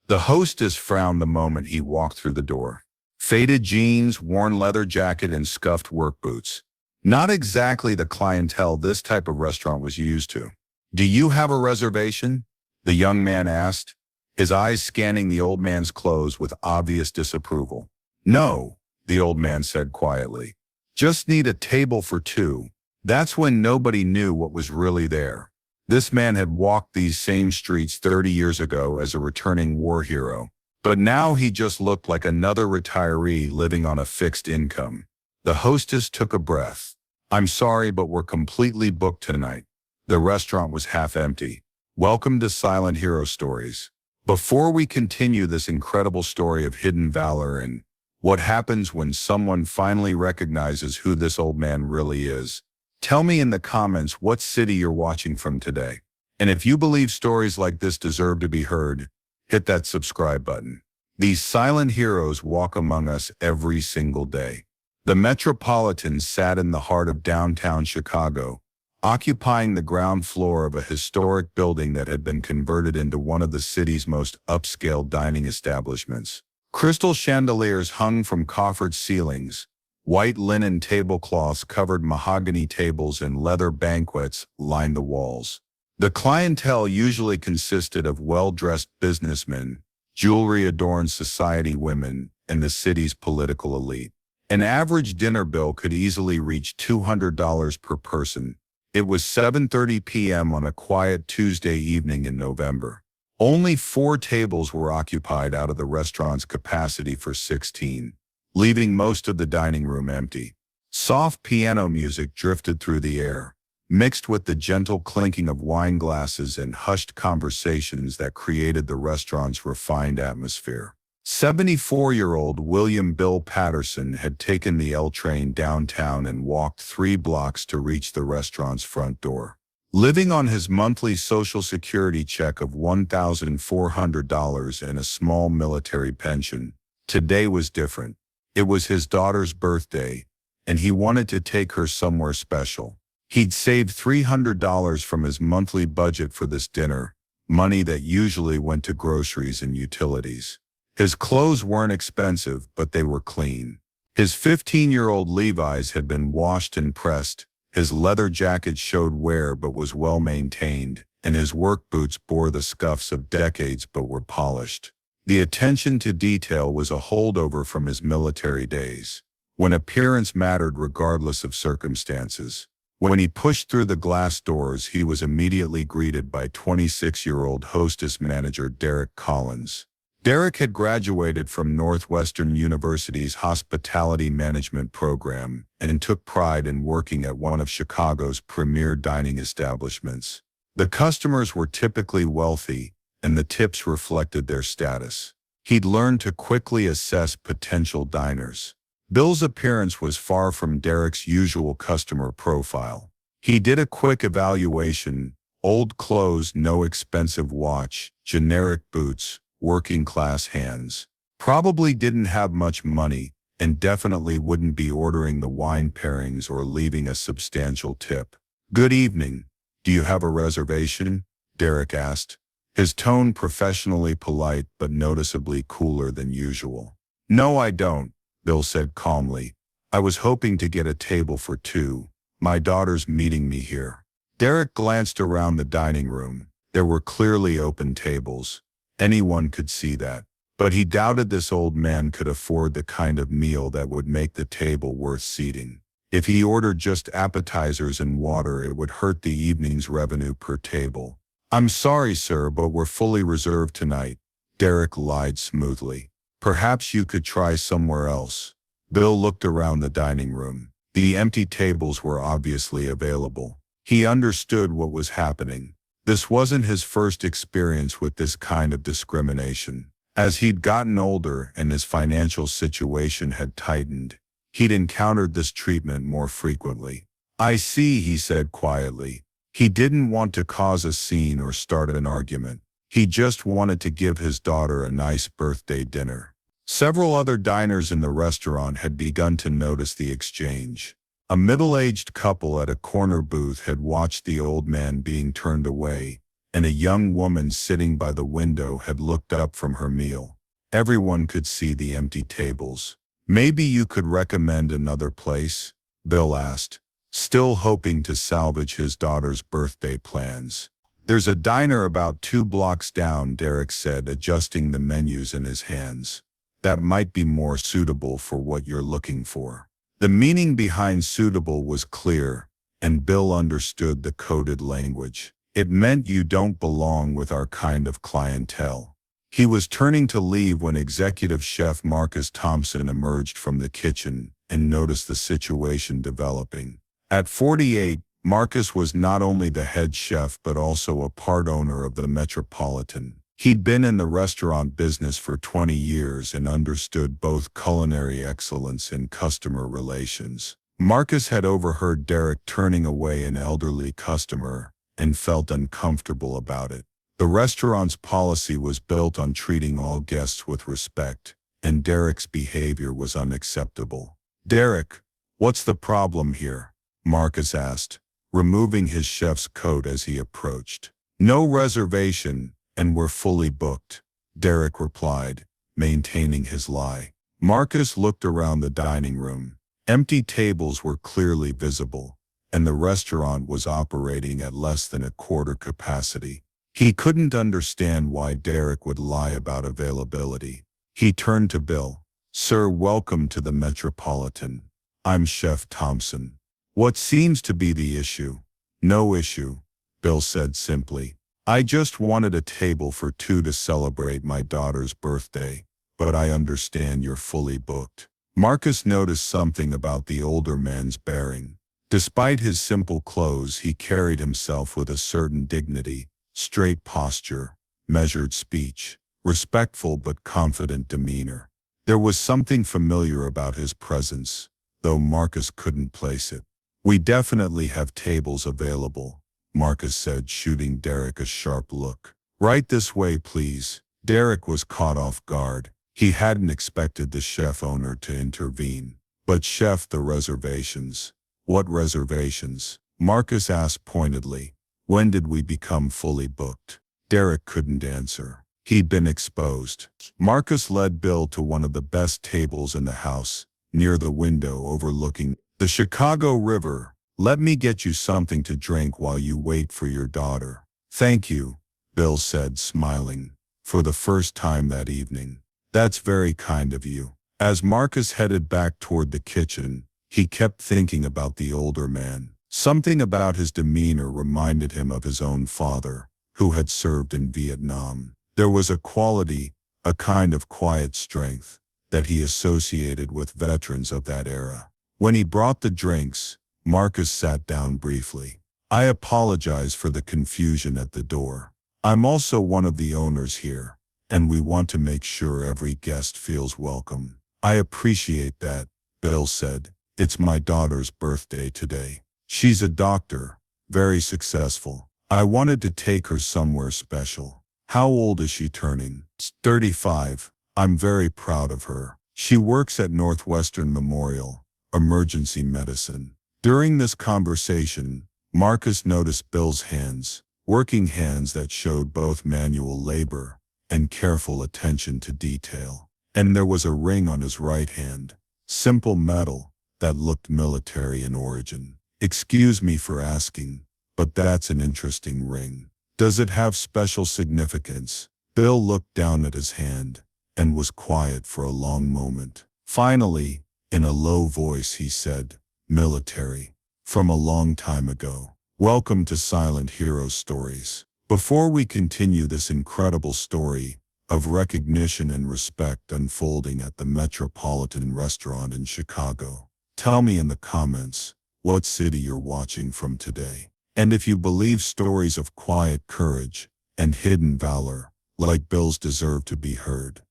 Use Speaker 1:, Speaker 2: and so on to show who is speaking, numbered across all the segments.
Speaker 1: The hostess frowned the moment he walked through the door. Faded jeans, worn leather jacket, and scuffed work boots. Not exactly the clientele this type of restaurant was used to. "Do you have a reservation?" the young man asked, his eyes scanning the old man's clothes with obvious disapproval. "No," the old man said quietly. "Just need a table for two." That's when nobody knew what was really there. This man had walked these same streets 30 years ago as a returning war hero, but now he just looked like another retiree living on a fixed income. The hostess took a breath. "I'm sorry, but we're completely booked tonight." The restaurant was half empty. "Welcome to Silent Hero Stories. Before we continue this incredible story of hidden valor and what happens when someone finally recognizes who this old man really is, tell me in the comments what city you're watching from today. And if you believe stories like this deserve to be heard, hit that subscribe button. These silent heroes walk among us every single day. The Metropolitan sat in the heart of downtown Chicago, occupying the ground floor of a historic building that had been converted into one of the city's most upscale dining establishments. Crystal chandeliers hung from coffered ceilings. White linen tablecloths covered mahogany tables, and leather banquets lined the walls. The clientele usually consisted of well-dressed businessmen, jewelry-adorned society women, and the city's political elite. An average dinner bill could easily reach $200 per person. It was 7:30 p.m. on a quiet Tuesday evening in November. Only 4 tables were occupied out of the restaurant's capacity for 16. Leaving most of the dining room empty. Soft piano music drifted through the air, mixed with the gentle clinking of wine glasses and hushed conversations that created the restaurant's refined atmosphere. 74-year-old William Bill Patterson had taken the L train downtown and walked 3 blocks to reach the restaurant's front door. Living on his monthly Social Security check of $1,400 and a small military pension, today was different. It was his daughter's birthday, and he wanted to take her somewhere special. He'd saved $300 from his monthly budget for this dinner, money that usually went to groceries and utilities. His clothes weren't expensive, but they were clean. His 15-year-old Levi's had been washed and pressed, his leather jacket showed wear but was well maintained, and his work boots bore the scuffs of decades but were polished. The attention to detail was a holdover from his military days, when appearance mattered regardless of circumstances. When he pushed through the glass doors, he was immediately greeted by 26-year-old hostess manager Derek Collins. Derek had graduated from Northwestern University's hospitality management program and took pride in working at one of Chicago's premier dining establishments. The customers were typically wealthy, and the tips reflected their status. He'd learned to quickly assess potential diners. Bill's appearance was far from Derek's usual customer profile. He did a quick evaluation: old clothes, no expensive watch, generic boots, working-class hands. Probably didn't have much money, and definitely wouldn't be ordering the wine pairings or leaving a substantial tip. "Good evening. Do you have a reservation?" Derek asked, his tone professionally polite but noticeably cooler than usual. "No, I don't," Bill said calmly. "I was hoping to get a table for 2. My daughter's meeting me here." Derek glanced around the dining room. There were clearly open tables. Anyone could see that. But he doubted this old man could afford the kind of meal that would make the table worth seating. If he ordered just appetizers and water, it would hurt the evening's revenue per table. "I'm sorry, sir, but we're fully reserved tonight," Derek lied smoothly. "Perhaps you could try somewhere else." Bill looked around the dining room. The empty tables were obviously available. He understood what was happening. This wasn't his first experience with this kind of discrimination. As he'd gotten older and his financial situation had tightened, he'd encountered this treatment more frequently. "I see," he said quietly. He didn't want to cause a scene or start an argument. He just wanted to give his daughter a nice birthday dinner. Several other diners in the restaurant had begun to notice the exchange. A middle-aged couple at a corner booth had watched the old man being turned away, and a young woman sitting by the window had looked up from her meal. Everyone could see the empty tables. "Maybe you could recommend another place?" Bill asked, still hoping to salvage his daughter's birthday plans. "There's a diner about 2 blocks down," Derek said, adjusting the menus in his hands. "That might be more suitable for what you're looking for." The meaning behind suitable was clear, and Bill understood the coded language. It meant you don't belong with our kind of clientele. He was turning to leave when executive chef Marcus Thompson emerged from the kitchen and noticed the situation developing. At 48, Marcus was not only the head chef but also a part owner of the Metropolitan. He'd been in the restaurant business for 20 years and understood both culinary excellence and customer relations. Marcus had overheard Derek turning away an elderly customer and felt uncomfortable about it. The restaurant's policy was built on treating all guests with respect, and Derek's behavior was unacceptable. "Derek, what's the problem here?" Marcus asked, removing his chef's coat as he approached. "No reservation, and we're fully booked," Derek replied, maintaining his lie. Marcus looked around the dining room. Empty tables were clearly visible, and the restaurant was operating at less than a quarter capacity. He couldn't understand why Derek would lie about availability. He turned to Bill. "Sir, welcome to the Metropolitan. I'm Chef Thompson. What seems to be the issue?" "No issue," Bill said simply. "I just wanted a table for 2 to celebrate my daughter's birthday, but I understand you're fully booked." Marcus noticed something about the older man's bearing. Despite his simple clothes, he carried himself with a certain dignity, straight posture, measured speech, respectful but confident demeanor. There was something familiar about his presence, though Marcus couldn't place it. "We definitely have tables available," Marcus said, shooting Derek a sharp look. "Right this way, please." Derek was caught off guard. He hadn't expected the chef owner to intervene. "But chef, the reservations." "What reservations?" Marcus asked pointedly. "When did we become fully booked?" Derek couldn't answer. He'd been exposed. Marcus led Bill to one of the best tables in the house, near the window overlooking the Chicago River. "Let me get you something to drink while you wait for your daughter." "Thank you," Bill said, smiling, for the first time that evening. "That's very kind of you." As Marcus headed back toward the kitchen, he kept thinking about the older man. Something about his demeanor reminded him of his own father, who had served in Vietnam. There was a quality, a kind of quiet strength, that he associated with veterans of that era. When he brought the drinks, Marcus sat down briefly. "I apologize for the confusion at the door. I'm also one of the owners here, and we want to make sure every guest feels welcome." "I appreciate that," Bill said. "It's my daughter's birthday today. She's a doctor, very successful. I wanted to take her somewhere special." "How old is she turning?" 35. "I'm very proud of her. She works at Northwestern Memorial, emergency medicine." During this conversation, Marcus noticed Bill's hands, working hands that showed both manual labor and careful attention to detail. And there was a ring on his right hand, simple metal, that looked military in origin. "Excuse me for asking, but that's an interesting ring. Does it have special significance?" Bill looked down at his hand and was quiet for a long moment. Finally, in a low voice he said, "Military. From a long time ago." Welcome to Silent Hero Stories. Before we continue this incredible story of recognition and respect unfolding at the Metropolitan Restaurant in Chicago, tell me in the comments what city you're watching from today. And if you believe stories of quiet courage and hidden valor, like Bill's, deserve to be heard.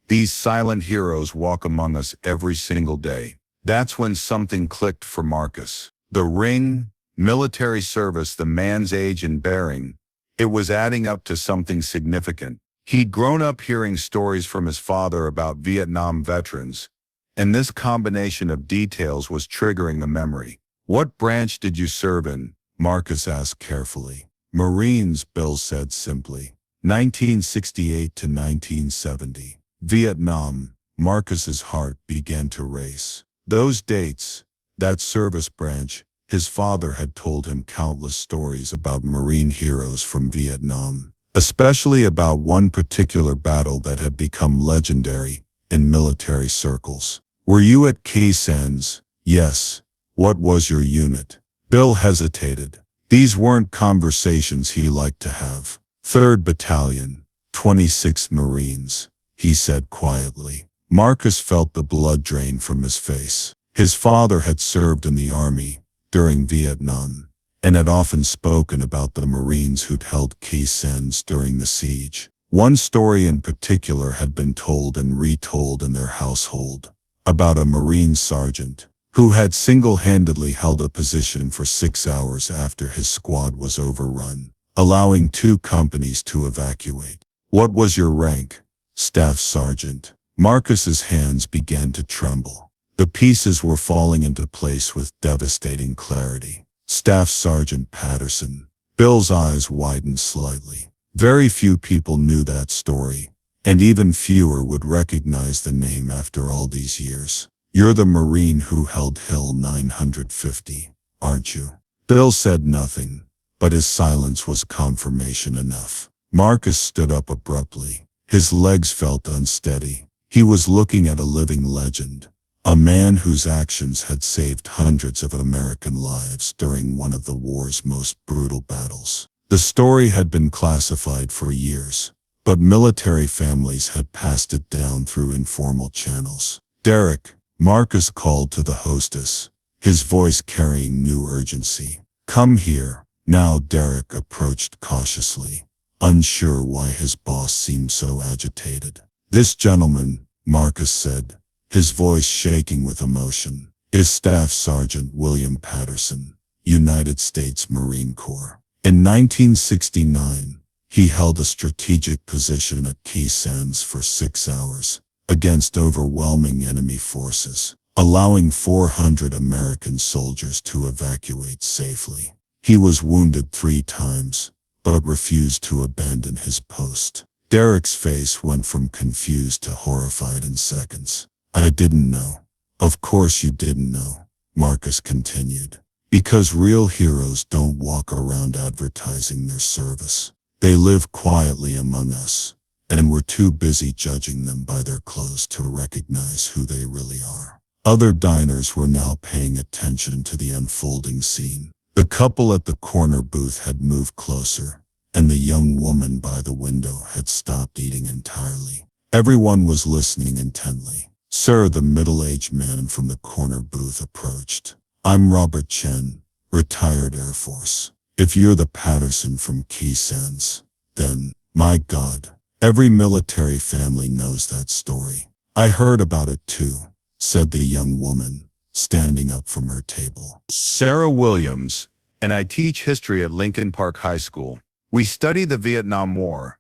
Speaker 1: These silent heroes walk among us every single day. That's when something clicked for Marcus. The ring, military service, the man's age and bearing, it was adding up to something significant. He'd grown up hearing stories from his father about Vietnam veterans, and this combination of details was triggering a memory. "What branch did you serve in?" Marcus asked carefully.
Speaker 2: Marines, Bill said simply. 1968 to 1970. Vietnam. Marcus's heart began to race. Those dates, that service branch, his father had told him countless stories about Marine heroes from Vietnam, especially about one particular battle that had become legendary in military circles. Were you at Khe Sanh? Yes. What was your unit? Bill hesitated. These weren't conversations he liked to have. 3rd Battalion, 26th Marines, he said quietly. Marcus felt the blood drain from his face. His father had served in the army during Vietnam and had often spoken about the Marines who'd held Khe Sanh during the siege. One story in particular had been told and retold in their household about a Marine sergeant who had single-handedly held a position for 6 hours after his squad was overrun, allowing 2 companies to evacuate. What was your rank? Staff Sergeant. Marcus's hands began to tremble. The pieces were falling into place with devastating clarity. Staff Sergeant Patterson. Bill's eyes widened slightly. Very few people knew that story, and even fewer would recognize the name after all these years. You're the Marine who held Hill 950, aren't you? Bill said nothing, but his silence was confirmation enough. Marcus stood up abruptly. His legs felt unsteady. He was looking at a living legend, a man whose actions had saved hundreds of American lives during one of the war's most brutal battles. The story had been classified for years, but military families had passed it down through informal channels. Derek, Marcus called to the hostess, his voice carrying new urgency. Come here. Now Derek approached cautiously, unsure why his boss seemed so agitated. This gentleman, Marcus said, his voice shaking with emotion, is Staff Sergeant William Patterson, United States Marine Corps. In 1969, he held a strategic position at Khe Sanh for 6 hours against overwhelming enemy forces, allowing 400 American soldiers to evacuate safely. He was wounded 3 times, but refused to abandon his post. Derek's face went from confused to horrified in seconds. I didn't know. Of course you didn't know, Marcus continued. Because real heroes don't walk around advertising their service. They live quietly among us, and we're too busy judging them by their clothes to recognize who they really are. Other diners were now paying attention to the unfolding scene. The couple at the corner booth had moved closer, and the young woman by the window had stopped eating entirely. Everyone was listening intently. Sir, the middle-aged man from the corner booth approached. I'm Robert Chen, retired Air Force. If you're the Patterson from Khe Sanh, then, my God, every military family knows that story. I heard about it too, said the young woman, standing up from her table.
Speaker 1: Sarah Williams, and I teach history at Lincoln Park High School. We study the Vietnam War,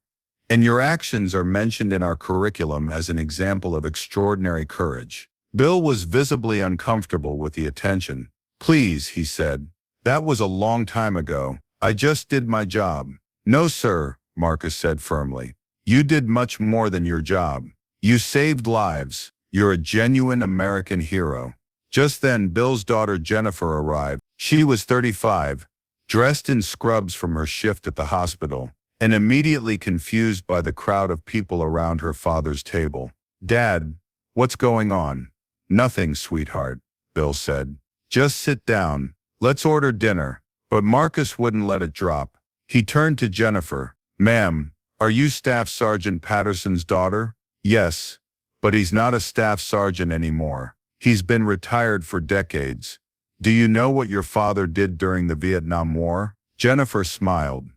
Speaker 1: and your actions are mentioned in our curriculum as an example of extraordinary courage. Bill was visibly uncomfortable with the attention. Please, he said, that was a long time ago. I just did my job. No, sir, Marcus said firmly. You did much more than your job. You saved lives. You're a genuine American hero. Just then, Bill's daughter Jennifer arrived. She was 35, dressed in scrubs from her shift at the hospital, and immediately confused by the crowd of people around her father's table. Dad, what's going on? Nothing, sweetheart, Bill said. Just sit down. Let's order dinner. But Marcus wouldn't let it drop. He turned to Jennifer. Ma'am, are you Staff Sergeant Patterson's daughter? Yes, but he's not a staff sergeant anymore. He's been retired for decades. Do you know what your father did during the Vietnam War? Jennifer smiled.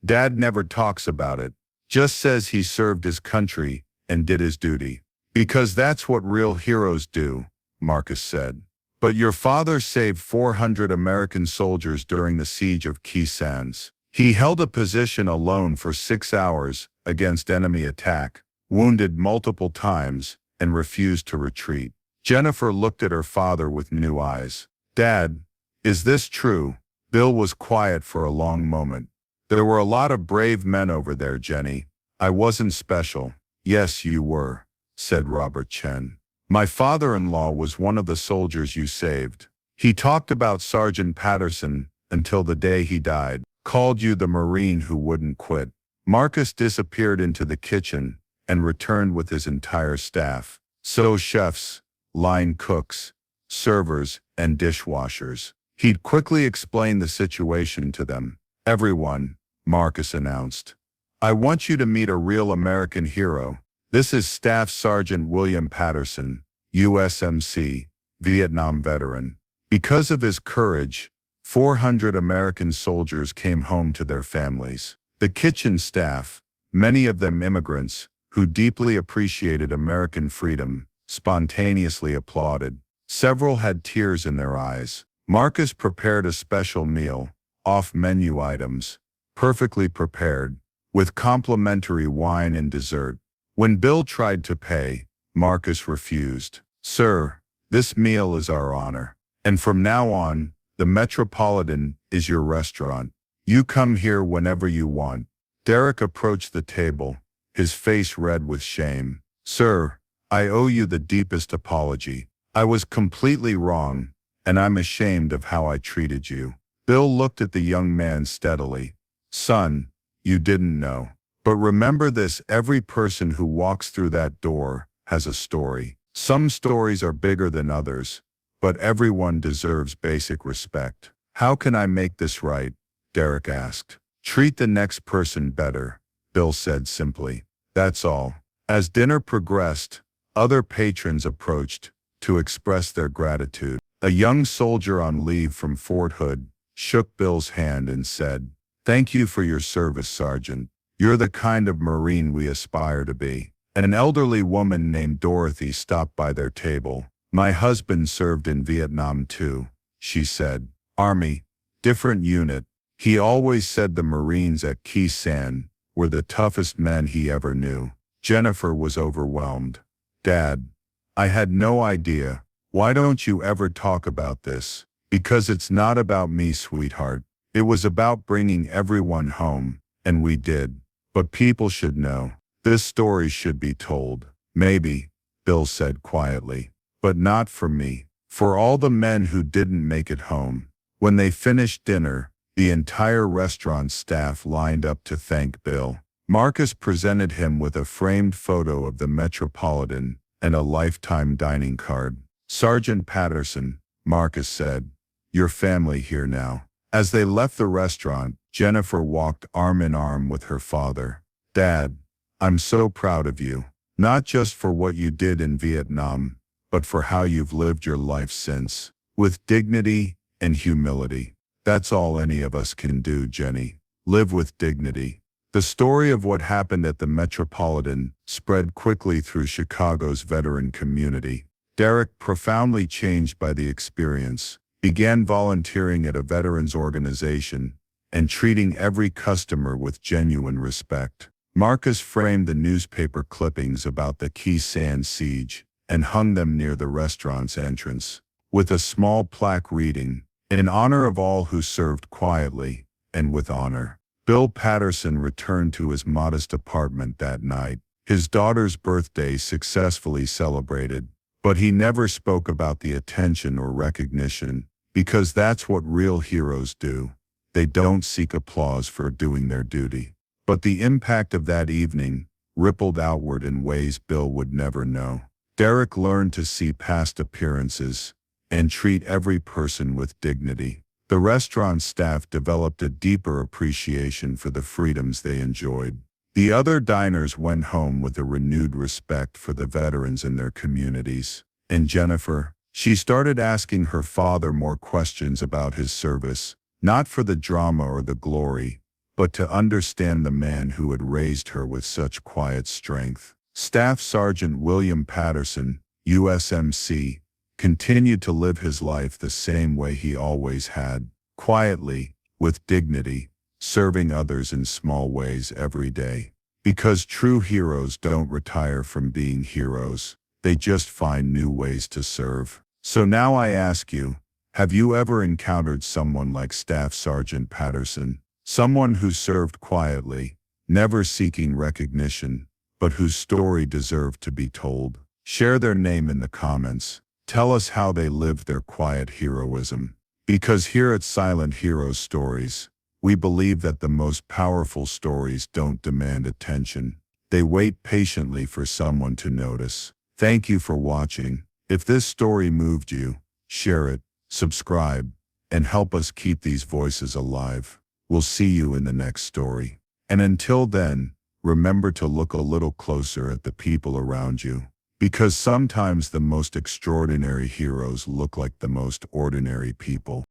Speaker 1: Dad never talks about it. Just says he served his country and did his duty. Because that's what real heroes do, Marcus said. But your father saved 400 American soldiers during the siege of Khe Sanh. He held a position alone for 6 hours against enemy attack, wounded multiple times, and refused to retreat. Jennifer looked at her father with new eyes. Dad, is this true? Bill was quiet for a long moment. There were a lot of brave men over there, Jenny. I wasn't special. Yes, you were, said Robert Chen. My father-in-law was one of the soldiers you saved. He talked about Sergeant Patterson until the day he died, called you the Marine who wouldn't quit. Marcus disappeared into the kitchen and returned with his entire staff. So chefs, line cooks, servers, and dishwashers. He'd quickly explain the situation to them. Everyone, Marcus announced. I want you to meet a real American hero. This is Staff Sergeant William Patterson, USMC, Vietnam veteran. Because of his courage, 400 American soldiers came home to their families. The kitchen staff, many of them immigrants, who deeply appreciated American freedom, spontaneously applauded. Several had tears in their eyes. Marcus prepared a special meal, off-menu items, perfectly prepared, with complimentary wine and dessert. When Bill tried to pay, Marcus refused. Sir, this meal is our honor. And from now on, the Metropolitan is your restaurant. You come here whenever you want. Derek approached the table, his face red with shame. Sir, I owe you the deepest apology. I was completely wrong, and I'm ashamed of how I treated you. Bill looked at the young man steadily. Son, you didn't know. But remember this, every person who walks through that door has a story. Some stories are bigger than others, but everyone deserves basic respect. How can I make this right? Derek asked. Treat the next person better, Bill said simply. That's all. As dinner progressed, other patrons approached to express their gratitude. A young soldier on leave from Fort Hood shook Bill's hand and said, Thank you for your service, Sergeant. You're the kind of Marine we aspire to be. An elderly woman named Dorothy stopped by their table. My husband served in Vietnam too, she said. Army, different unit. He always said the Marines at Khe Sanh were the toughest men he ever knew. Jennifer was overwhelmed. Dad, I had no idea. Why don't you ever talk about this? Because it's not about me, sweetheart. It was about bringing everyone home, and we did. But people should know. This story should be told. Maybe, Bill said quietly. But not for me. For all the men who didn't make it home. When they finished dinner, the entire restaurant staff lined up to thank Bill. Marcus presented him with a framed photo of the Metropolitan and a lifetime dining card. Sergeant Patterson, Marcus said, your family here now. As they left the restaurant, Jennifer walked arm in arm with her father. Dad, I'm so proud of you. Not just for what you did in Vietnam, but for how you've lived your life since. With dignity and humility. That's all any of us can do, Jenny. Live with dignity. The story of what happened at the Metropolitan spread quickly through Chicago's veteran community. Derek, profoundly changed by the experience, began volunteering at a veterans organization and treating every customer with genuine respect. Marcus framed the newspaper clippings about the Khe Sanh siege and hung them near the restaurant's entrance, with a small plaque reading, in honor of all who served quietly and with honor. Bill Patterson returned to his modest apartment that night, his daughter's birthday successfully celebrated, but he never spoke about the attention or recognition, because that's what real heroes do. They don't seek applause for doing their duty. But the impact of that evening rippled outward in ways Bill would never know. Derek learned to see past appearances and treat every person with dignity. The restaurant staff developed a deeper appreciation for the freedoms they enjoyed. The other diners went home with a renewed respect for the veterans in their communities. And Jennifer, she started asking her father more questions about his service, not for the drama or the glory, but to understand the man who had raised her with such quiet strength. Staff Sergeant William Patterson, USMC, continued to live his life the same way he always had, quietly, with dignity, serving others in small ways every day. Because true heroes don't retire from being heroes, they just find new ways to serve. So now I ask you, have you ever encountered someone like Staff Sergeant Patterson?
Speaker 2: Someone who served quietly, never seeking recognition, but whose story deserved to be told. Share their name in the comments. Tell us how they lived their quiet heroism. Because here at Silent Heroes Stories, we believe that the most powerful stories don't demand attention. They wait patiently for someone to notice. Thank you for watching. If this story moved you, share it, subscribe, and help us keep these voices alive. We'll see you in the next story. And until then, remember to look a little closer at the people around you. Because sometimes the most extraordinary heroes look like the most ordinary people.